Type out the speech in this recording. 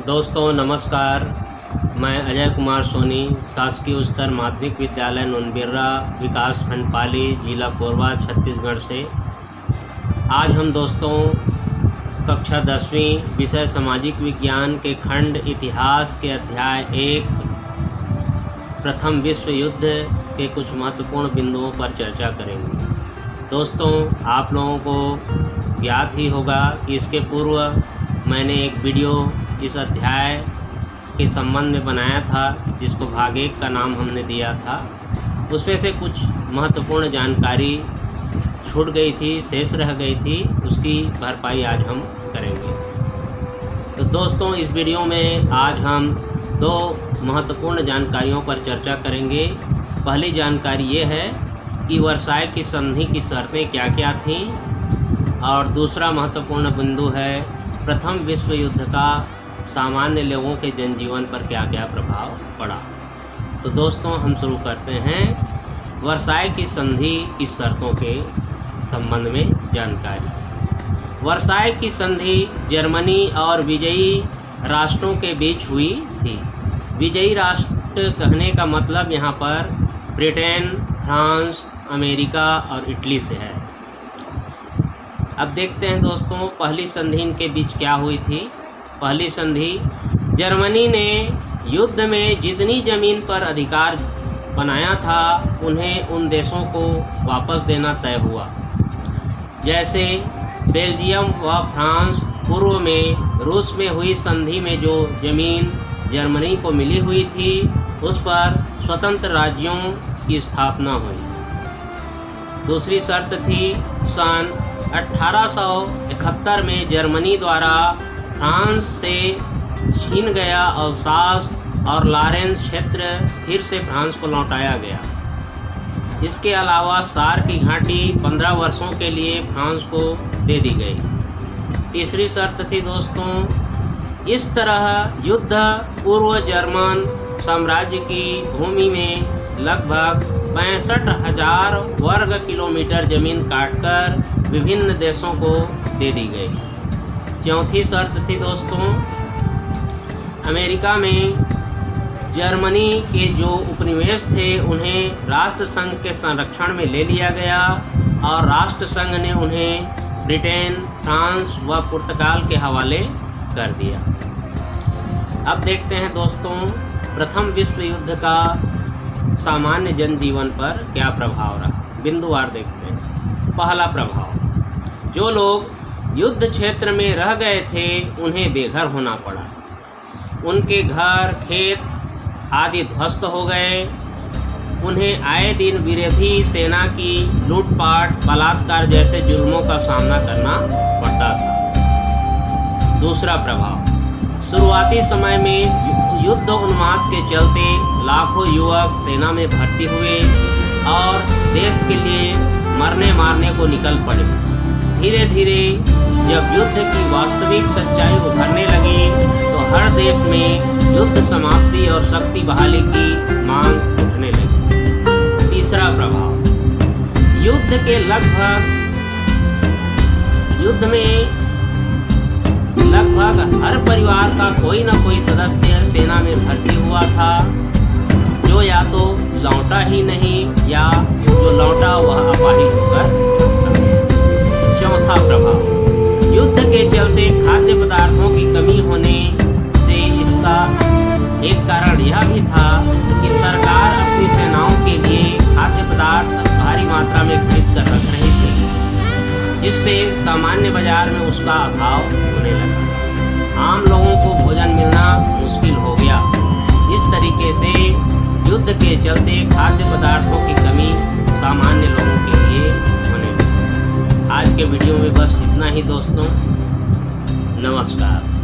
दोस्तों नमस्कार, मैं अजय कुमार सोनी, शासकीय उच्चतर माध्यमिक विद्यालय नुनबिर्रा, विकास खंड पाली, जिला कोरबा, छत्तीसगढ़ से। आज हम दोस्तों कक्षा 10वीं विषय सामाजिक विज्ञान के खंड इतिहास के अध्याय 1 प्रथम विश्व युद्ध के कुछ महत्वपूर्ण बिंदुओं पर चर्चा करेंगे। दोस्तों, आप लोगों को ज्ञात ही होगा कि इसके पूर्व मैंने एक वीडियो इस अध्याय के संबंध में बनाया था, जिसको भाग 1 का नाम हमने दिया था। उसमें से कुछ महत्वपूर्ण जानकारी छूट गई थी, शेष रह गई थी, उसकी भरपाई आज हम करेंगे। तो दोस्तों, इस वीडियो में आज हम 2 महत्वपूर्ण जानकारियों पर चर्चा करेंगे। पहली जानकारी ये है कि वर्साय की संधि की शर्तें क्या क्या थीं, और दूसरा महत्वपूर्ण बिंदु है प्रथम विश्व युद्ध का सामान्य लोगों के जनजीवन पर क्या क्या प्रभाव पड़ा। तो दोस्तों, हम शुरू करते हैं वर्साय की संधि की शर्तों के संबंध में जानकारी। वर्साय की संधि जर्मनी और विजयी राष्ट्रों के बीच हुई थी। विजयी राष्ट्र कहने का मतलब यहाँ पर ब्रिटेन, फ्रांस, अमेरिका और इटली से है। अब देखते हैं दोस्तों, पहली संधि इनके बीच क्या हुई थी। पहली संधि, जर्मनी ने युद्ध में जितनी ज़मीन पर अधिकार बनाया था उन्हें उन देशों को वापस देना तय हुआ। जैसे बेल्जियम व फ्रांस। पूर्व में रूस में हुई संधि में जो ज़मीन जर्मनी को मिली हुई थी, उस पर स्वतंत्र राज्यों की स्थापना हुई। दूसरी शर्त थी, सन 1871 में जर्मनी द्वारा फ्रांस से छीन गया अल्सास और लॉरेंस क्षेत्र फिर से फ्रांस को लौटाया गया। इसके अलावा सार की घाटी 15 वर्षों के लिए फ्रांस को दे दी गई। तीसरी शर्त थी दोस्तों, इस तरह युद्ध पूर्व जर्मन साम्राज्य की भूमि में लगभग 65,000 वर्ग किलोमीटर ज़मीन काटकर विभिन्न देशों को दे दी गई। चौथी शर्त थी दोस्तों, अमेरिका में जर्मनी के जो उपनिवेश थे उन्हें राष्ट्रसंघ के संरक्षण में ले लिया गया, और राष्ट्रसंघ ने उन्हें ब्रिटेन, फ्रांस व पुर्तगाल के हवाले कर दिया। अब देखते हैं दोस्तों, प्रथम विश्व युद्ध का सामान्य जनजीवन पर क्या प्रभाव रहा। बिंदुवार देखते हैं। पहला प्रभाव, जो लोग युद्ध क्षेत्र में रह गए थे उन्हें बेघर होना पड़ा। उनके घर, खेत आदि ध्वस्त हो गए। उन्हें आए दिन विरोधी सेना की लूटपाट, बलात्कार जैसे जुल्मों का सामना करना पड़ता था। दूसरा प्रभाव, शुरुआती समय में युद्ध उन्माद के चलते लाखों युवक सेना में भर्ती हुए और देश के लिए मरने मारने को निकल पड़े। धीरे धीरे जब युद्ध की वास्तविक सच्चाई उभरने लगी तो हर देश में युद्ध समाप्ति और शक्ति बहाली की मांग उठने लगी। तीसरा प्रभाव, युद्ध में लगभग हर परिवार का कोई न कोई सदस्य सेना में भर्ती हुआ था, जो या तो लौटा ही नहीं या जो लौटा वह अपाहिज होकर। चौथा प्रभाव, युद्ध के चलते खाद्य पदार्थों की कमी होने से इसका एक कारण यह भी था कि सरकार अपनी सेनाओं के लिए खाद्य पदार्थ भारी मात्रा में खरीद कर रख रही थी, जिससे सामान्य बाजार में उसका अभाव होने लगा। आम लोगों को भोजन मिलना मुश्किल हो गया। इस तरीके से युद्ध के चलते खाद्य पदार्थों की कमी सामान्य लोगों के लिए होने लगी। आज के वीडियो में बस इतना ही दोस्तों। नमस्कार।